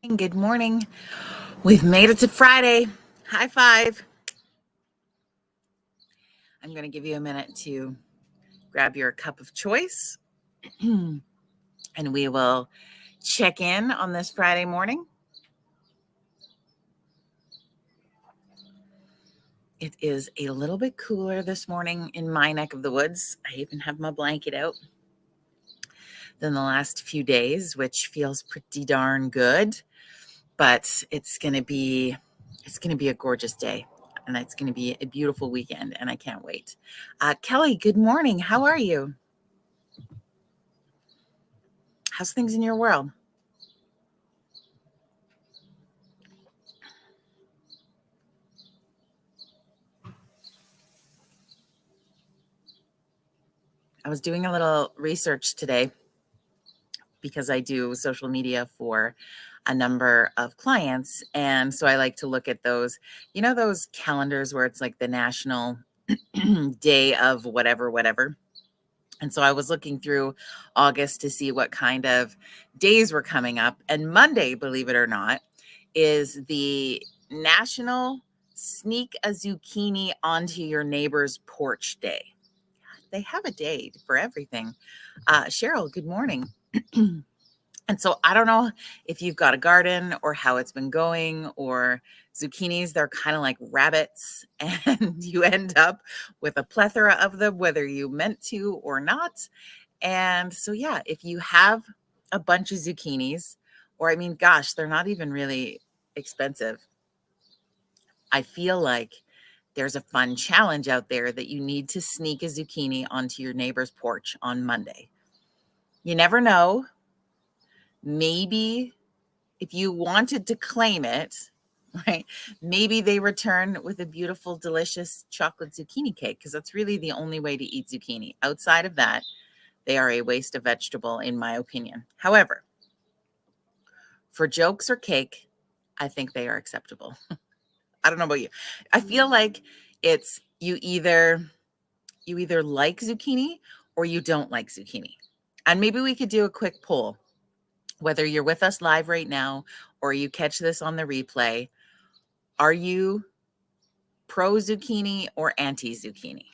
Good morning. We've made it to Friday. High five. I'm going to give you a minute to grab your cup of choice and we will check in on this Friday morning. It is a little bit cooler this morning in my neck of the woods. I even have my blanket out than the last few days, which feels pretty darn good. But it's going to be a gorgeous day. And it's going to be a beautiful weekend, and I can't wait. Kelly, good morning. How are you? How's things in your world? I was doing a little research today because I do social media for a number of clients. And so I like to look at those, those calendars where it's like the national day of whatever, whatever. And so I was looking through August to see what kind of days were coming up. And Monday, believe it or not, is the National Sneak a Zucchini Onto Your Neighbor's Porch Day. They have a day for everything. Cheryl, good morning. And so I don't know if you've got a garden or how it's been going, or zucchinis, they're kind of like rabbits and you end up with a plethora of them, whether you meant to or not. And so, yeah, if you have a bunch of zucchinis, or I mean, gosh, they're not even really expensive. I feel like there's a fun challenge out there that you need to sneak a zucchini onto your neighbor's porch on Monday. You never know. Maybe if you wanted to claim it, right, maybe they return with a beautiful, delicious chocolate zucchini cake, because that's really the only way to eat zucchini. Outside of that, they are a waste of vegetable, in my opinion. However, for jokes or cake, I think they are acceptable. I don't know about you. I feel like it's you either like zucchini or you don't like zucchini. And maybe we could do a quick poll, whether you're with us live right now or you catch this on the replay. Are you pro zucchini or anti zucchini?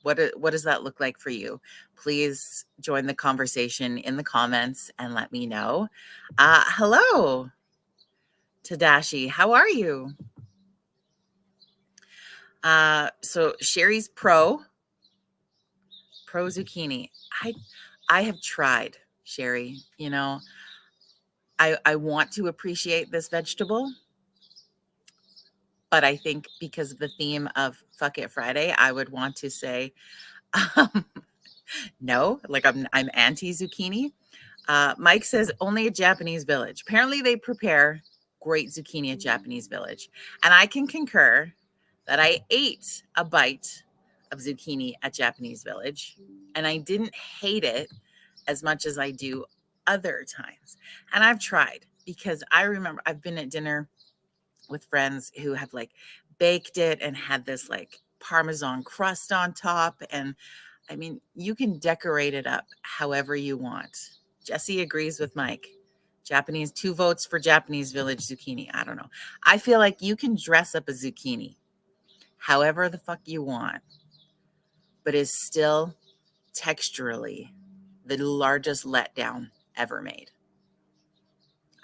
What does that look like for you? Please join the conversation in the comments and let me know. Hello, Tadashi. How are you? So Sherry's pro zucchini. I have tried, Sherry. I want to appreciate this vegetable, but I think because of the theme of Fuck It Friday, I would want to say no, like I'm anti zucchini. Mike says only a Japanese village. Apparently they prepare great zucchini at Japanese village. And I can concur that I ate a bite of zucchini at Japanese village and I didn't hate it as much as I do other times. And I've tried, because I remember I've been at dinner with friends who have like baked it and had this like Parmesan crust on top. And I mean, you can decorate it up however you want. Jesse agrees with Mike. 2 votes for Japanese village zucchini. I don't know. I feel like you can dress up a zucchini however the fuck you want, but is still texturally the largest letdown ever made.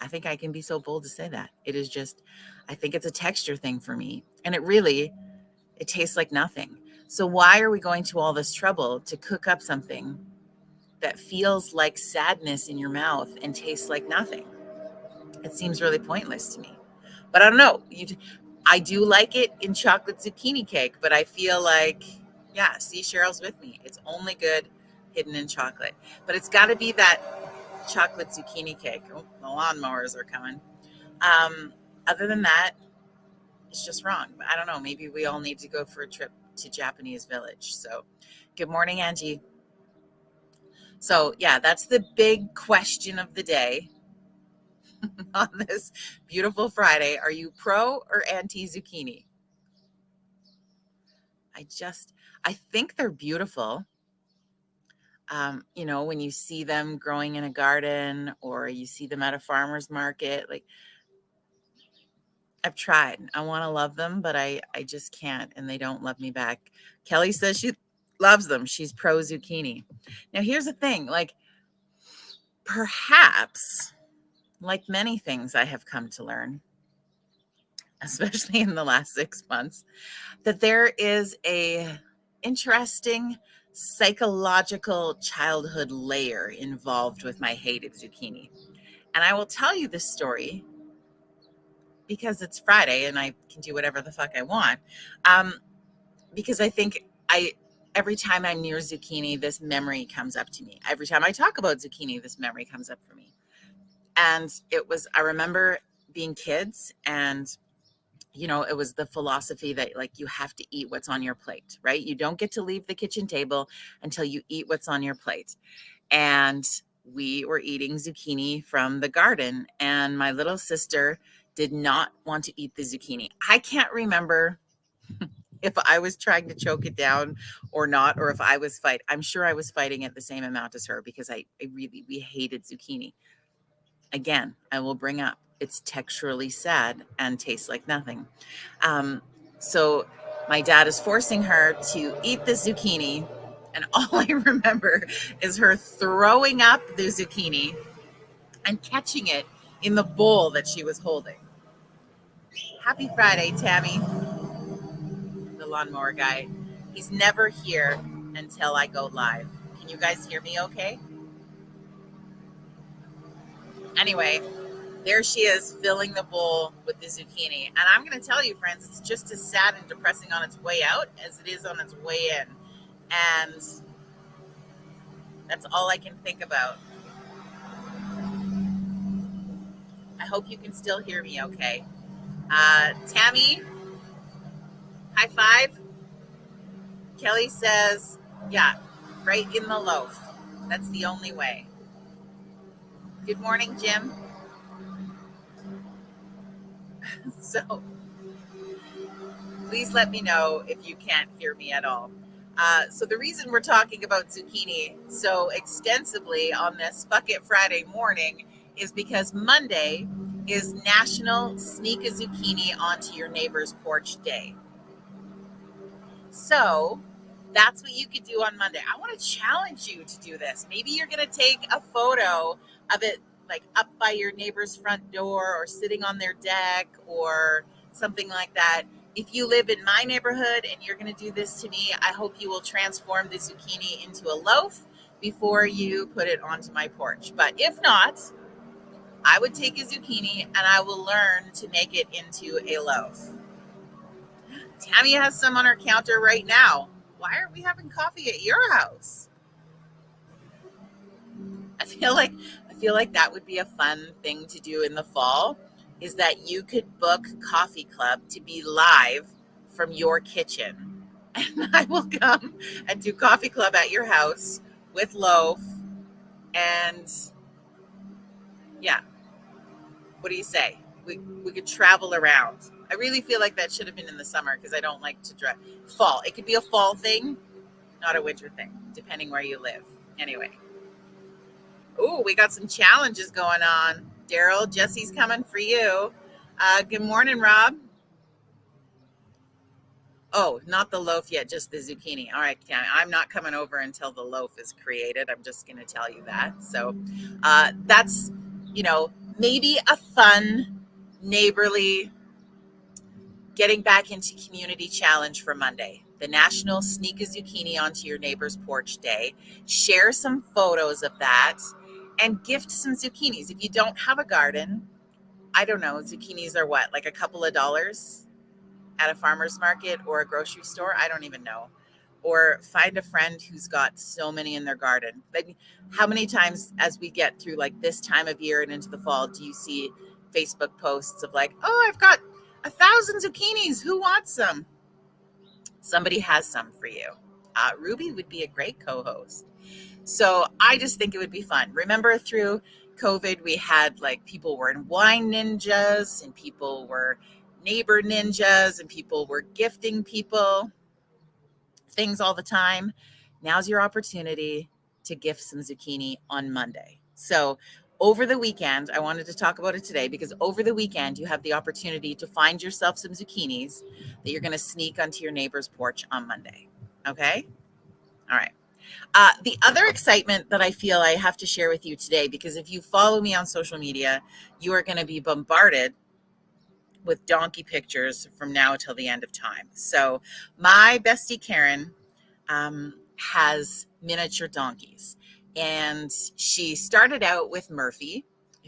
I think I can be so bold to say that. It is just, I think it's a texture thing for me. And it tastes like nothing. So why are we going to all this trouble to cook up something that feels like sadness in your mouth and tastes like nothing? It seems really pointless to me. But I don't know. I do like it in chocolate zucchini cake, but I feel like, yeah, see, Cheryl's with me. It's only good hidden in chocolate. But it's got to be that chocolate zucchini cake. Oh, the lawnmowers are coming. Other than that, it's just wrong. I don't know. Maybe we all need to go for a trip to Japanese village. So good morning, Angie. So yeah, that's the big question of the day on this beautiful Friday. Are you pro or anti zucchini? I think they're beautiful. When you see them growing in a garden or you see them at a farmer's market, like I've tried. I want to love them, but I just can't, and they don't love me back. Kelly says she loves them. She's pro zucchini. Now, here's the thing, like perhaps like many things I have come to learn, especially in the last 6 months, that there is a interesting psychological childhood layer involved with my hate of zucchini. And I will tell you this story because it's Friday and I can do whatever the fuck I want. Because I think every time I'm near zucchini, this memory comes up to me. Every time I talk about zucchini, this memory comes up for me. And I remember being kids, and it was the philosophy that like you have to eat what's on your plate, right? You don't get to leave the kitchen table until you eat what's on your plate. And we were eating zucchini from the garden, and my little sister did not want to eat the zucchini. I can't remember if I was trying to choke it down or not, or if I was fighting. I'm sure I was fighting at the same amount as her because we hated zucchini. Again, I will bring up it's texturally sad and tastes like nothing. So my dad is forcing her to eat the zucchini, and all I remember is her throwing up the zucchini and catching it in the bowl that she was holding. Happy Friday, Tammy, the lawnmower guy. He's never here until I go live. Can you guys hear me okay? Anyway, there she is filling the bowl with the zucchini. And I'm going to tell you, friends, it's just as sad and depressing on its way out as it is on its way in. And that's all I can think about. I hope you can still hear me okay. Tammy, high five. Kelly says, yeah, right in the loaf. That's the only way. Good morning, Jim. So please let me know if you can't hear me at all. So the reason we're talking about zucchini so extensively on this Fuck It Friday morning is because Monday is National Sneak a Zucchini Onto Your Neighbor's Porch Day. So that's what you could do on Monday. I want to challenge you to do this. Maybe you're going to take a photo of it like up by your neighbor's front door or sitting on their deck or something like that. If you live in my neighborhood and you're going to do this to me, I hope you will transform the zucchini into a loaf before you put it onto my porch. But if not, I would take a zucchini and I will learn to make it into a loaf. Tammy has some on her counter right now. Why aren't we having coffee at your house? I feel like that would be a fun thing to do in the fall, is that you could book Coffee Club to be live from your kitchen. And I will come and do Coffee Club at your house with loaf. And yeah, what do you say? We could travel around. I really feel like that should have been in the summer because I don't like to drive. Fall. It could be a fall thing, not a winter thing, depending where you live. Anyway. Oh, we got some challenges going on. Daryl, Jesse's coming for you. Good morning, Rob. Oh, not the loaf yet, just the zucchini. All right, I'm not coming over until the loaf is created. I'm just going to tell you that. So that's, maybe a fun, neighborly, getting back into community challenge for Monday. The National Sneak a Zucchini Onto Your Neighbor's Porch Day. Share some photos of that and gift some zucchinis. If you don't have a garden, I don't know, zucchinis are what, like a couple of dollars at a farmer's market or a grocery store? I don't even know. Or find a friend who's got so many in their garden. Like, how many times as we get through like this time of year and into the fall do you see Facebook posts of like, oh, I've got 1,000 zucchinis. Who wants some? Somebody has some for you. Ruby would be a great co-host. So I just think it would be fun. Remember through COVID, we had like people were wine ninjas and people were neighbor ninjas and people were gifting people things all the time. Now's your opportunity to gift some zucchini on Monday. So over the weekend, I wanted to talk about it today because over the weekend, you have the opportunity to find yourself some zucchinis that you're going to sneak onto your neighbor's porch on Monday. Okay? All right. The other excitement that I feel I have to share with you today, because if you follow me on social media, you are going to be bombarded with donkey pictures from now till the end of time. So my bestie Karen has miniature donkeys, and she started out with Murphy,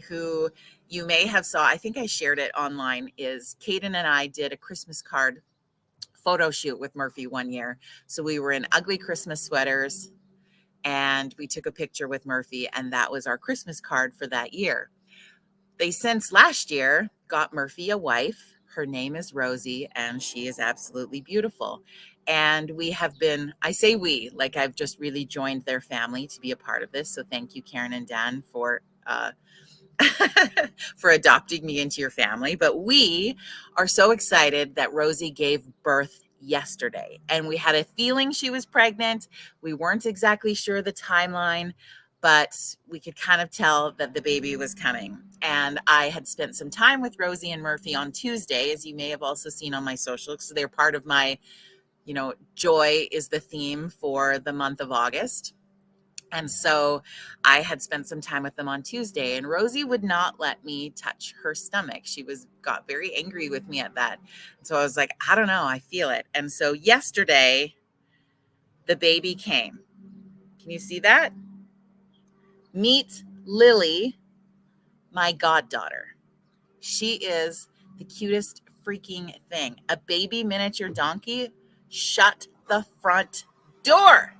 who you may have saw. I think I shared it online. Is Caden and I did a Christmas card photo shoot with Murphy one year. So we were in ugly Christmas sweaters and we took a picture with Murphy, and that was our Christmas card for that year. They since last year got Murphy a wife. Her name is Rosie, and she is absolutely beautiful. And we have been, I say we, like I've just really joined their family to be a part of this. So thank you, Karen and Dan, for for adopting me into your family. But we are so excited that Rosie gave birth yesterday, and we had a feeling she was pregnant. We weren't exactly sure the timeline, but we could kind of tell that the baby was coming. And I had spent some time with Rosie and Murphy on Tuesday, as you may have also seen on my socials. So they're part of my, joy is the theme for the month of August. And so I had spent some time with them on Tuesday, and Rosie would not let me touch her stomach. She got very angry with me at that. So I was like, I don't know, I feel it. And so yesterday, the baby came. Can you see that? Meet Lily, my goddaughter. She is the cutest freaking thing. A baby miniature donkey. Shut the front door.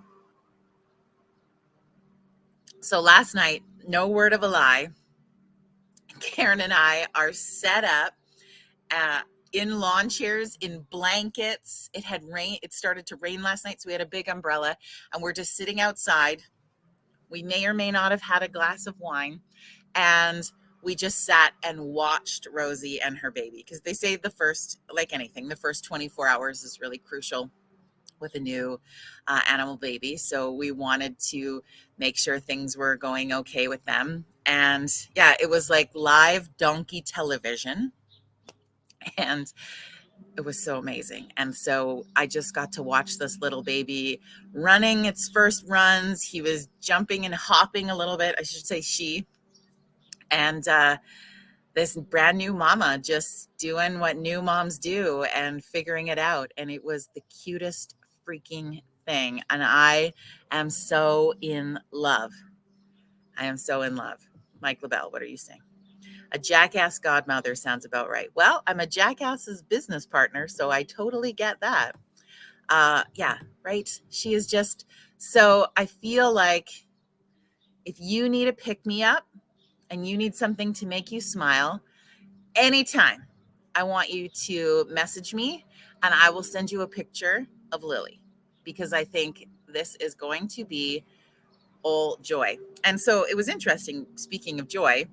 So last night, no word of a lie, Karen and I are set up in lawn chairs, in blankets. It had rain. It started to rain last night, so we had a big umbrella, and we're just sitting outside. We may or may not have had a glass of wine, and we just sat and watched Rosie and her baby, because they say like anything, the first 24 hours is really crucial with a new animal baby. So we wanted to make sure things were going okay with them. And yeah, it was like live donkey television. And it was so amazing. And so I just got to watch this little baby running its first runs. He was jumping and hopping a little bit. I should say she. And this brand new mama just doing what new moms do and figuring it out. And it was the cutest freaking thing. And I am so in love. I am so in love. Mike LaBelle, what are you saying? A jackass godmother sounds about right. Well, I'm a jackass's business partner, so I totally get that. Yeah, right. She is just, so I feel like if you need a pick me up and you need something to make you smile, anytime, I want you to message me and I will send you a picture of Lily, because I think this is going to be all joy. And so it was interesting. Speaking of joy,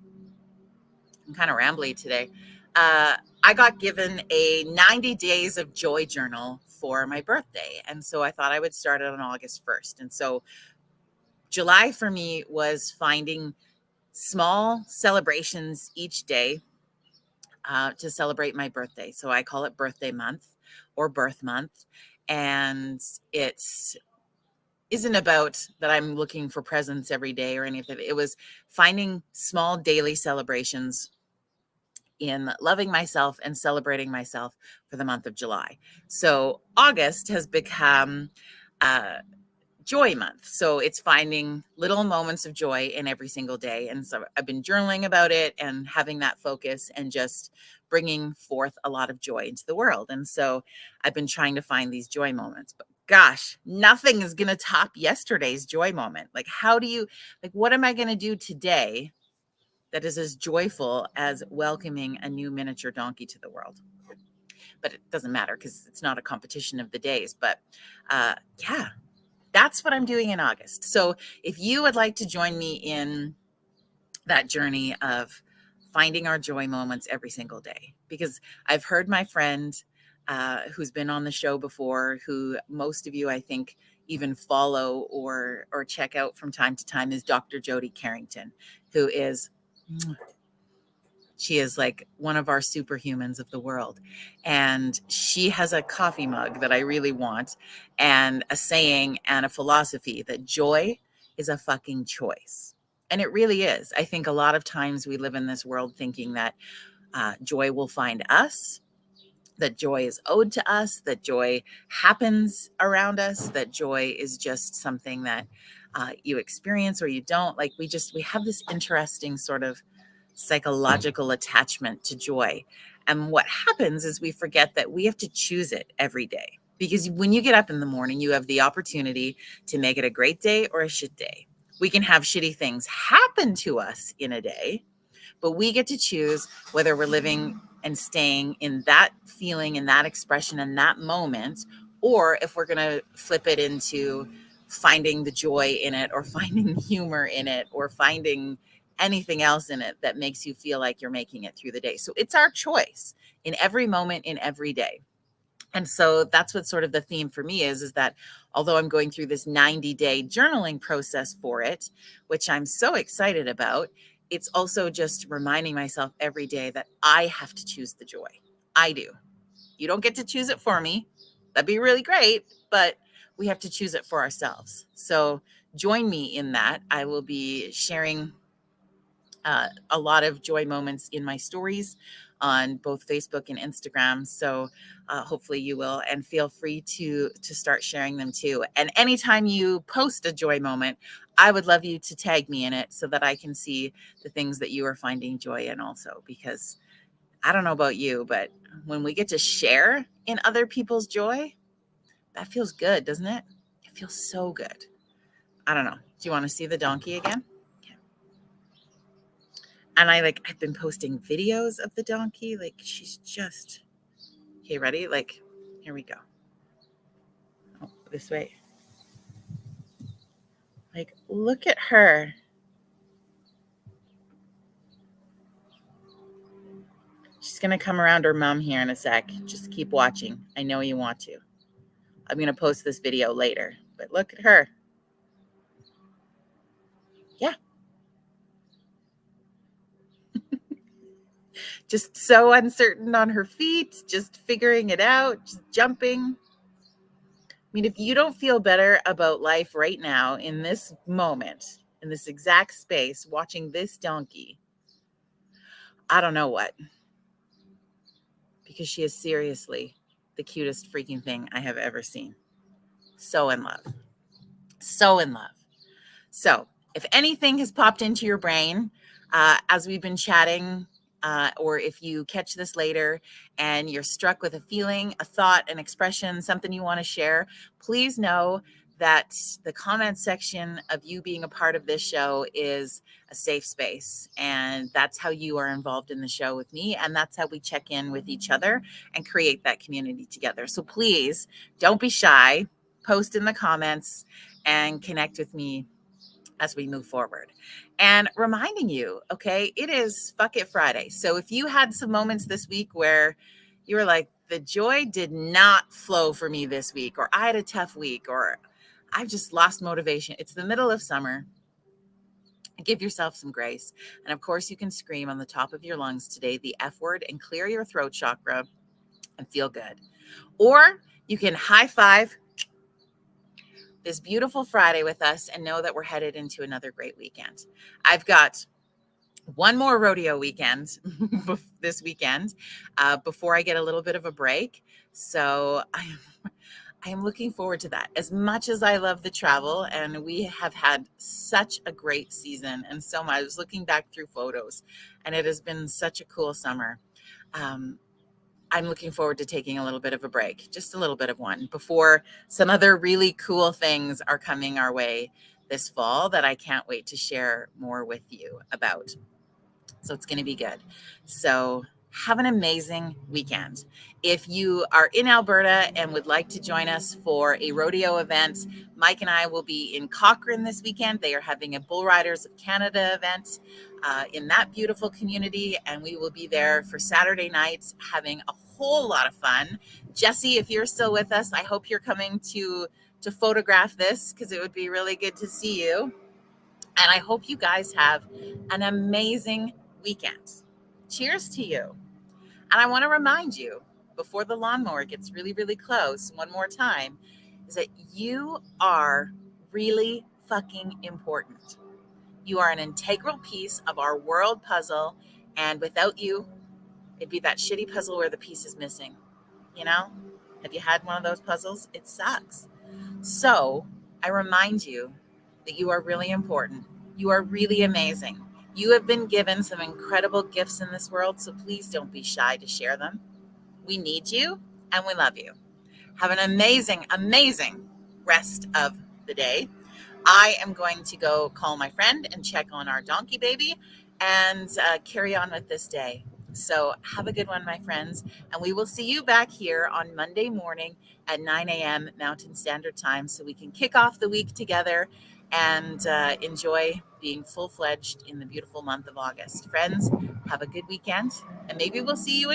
I'm kind of rambly today. I got given a 90 days of joy journal for my birthday. And so I thought I would start it on August 1st. And so July for me was finding small celebrations each day to celebrate my birthday. So I call it birthday month or birth month. And it's isn't about that I'm looking for presents every day or anything. It was finding small daily celebrations in loving myself and celebrating myself for the month of July. So August has become joy month. So it's finding little moments of joy in every single day. And so I've been journaling about it and having that focus and just bringing forth a lot of joy into the world. And so I've been trying to find these joy moments, but gosh, nothing is going to top yesterday's joy moment. Like, what am I going to do today that is as joyful as welcoming a new miniature donkey to the world? But it doesn't matter because it's not a competition of the days. But yeah, that's what I'm doing in August. So if you would like to join me in that journey of finding our joy moments every single day, because I've heard my friend who's been on the show before, who most of you, I think, even follow or check out from time to time is Dr. Jody Carrington, who is she is like one of our superhumans of the world. And she has a coffee mug that I really want, and a saying and a philosophy that joy is a fucking choice. And it really is. I think a lot of times we live in this world thinking that joy will find us, that joy is owed to us, that joy happens around us, that joy is just something that you experience or you don't. Like we have this interesting sort of psychological attachment to joy. And what happens is we forget that we have to choose it every day. Because when you get up in the morning, you have the opportunity to make it a great day or a shit day. We can have shitty things happen to us in a day, but we get to choose whether we're living and staying in that feeling and that expression and that moment, or if we're going to flip it into finding the joy in it, or finding humor in it, or finding anything else in it that makes you feel like you're making it through the day. So it's our choice in every moment, in every day. And so that's what sort of the theme for me is that although I'm going through this 90-day journaling process for it, which I'm so excited about, it's also just reminding myself every day that I have to choose the joy. I do. You don't get to choose it for me. That'd be really great, but we have to choose it for ourselves. So join me in that. I will be sharing a lot of joy moments in my stories on both Facebook and Instagram. So hopefully you will, and feel free to start sharing them too. And anytime you post a joy moment, I would love you to tag me in it so that I can see the things that you are finding joy in also, because I don't know about you, but when we get to share in other people's joy, that feels good, doesn't it? It feels so good. I don't know. Do you want to see the donkey again? And I've been posting videos of the donkey. Like, she's just, okay, ready? Like, here we go. Oh, this way. Like, look at her. She's going to come around her mom here in a sec. Just keep watching. I know you want to. I'm going to post this video later, but look at her. Yeah. Just so uncertain on her feet, just figuring it out, just jumping. I mean, if you don't feel better about life right now, in this moment, in this exact space, watching this donkey, I don't know what. Because she is seriously the cutest freaking thing I have ever seen. So in love. So in love. So if anything has popped into your brain as we've been chatting, or if you catch this later and you're struck with a feeling, a thought, an expression, something you want to share, please know that the comment section of you being a part of this show is a safe space. And that's how you are involved in the show with me. And that's how we check in with each other and create that community together. So please don't be shy. Post in the comments and connect with me as we move forward. And reminding you, okay, it is Fuck It Friday. So if you had some moments this week where you were like, the joy did not flow for me this week, or I had a tough week, or I've just lost motivation. It's the middle of summer. Give yourself some grace. And of course, you can scream on the top of your lungs today the F word and clear your throat chakra and feel good. Or you can high five this beautiful Friday with us and know that we're headed into another great weekend. I've got one more rodeo weekend this weekend before I get a little bit of a break. So I am looking forward to that. As much as I love the travel, and we have had such a great season and so much. I was looking back through photos, and it has been such a cool summer. I'm looking forward to taking a little bit of a break, just a little bit of one, before some other really cool things are coming our way this fall that I can't wait to share more with you about. So it's going to be good. So have an amazing weekend. If you are in Alberta and would like to join us for a rodeo event, Mike and I will be in Cochrane this weekend. They are having a Bull Riders of Canada event in that beautiful community, and we will be there for Saturday nights having a whole lot of fun. Jesse, if you're still with us, I hope you're coming to to photograph this because it would be really good to see you. And I hope you guys have an amazing weekend. Cheers to you. And I want to remind you before the lawnmower gets really, really close, one more time, is that you are really fucking important. You are an integral piece of our world puzzle. And without you, it'd be that shitty puzzle where the piece is missing. You know? Have you had one of those puzzles? It sucks. So I remind you that you are really important. You are really amazing. You have been given some incredible gifts in this world, so please don't be shy to share them. We need you and we love you. Have an amazing, amazing rest of the day. I am going to go call my friend and check on our donkey baby and carry on with this day. So have a good one, my friends. And we will see you back here on Monday morning at 9 a.m. Mountain Standard Time so we can kick off the week together and enjoy being full-fledged in the beautiful month of August. Friends, have a good weekend, and maybe we'll see you in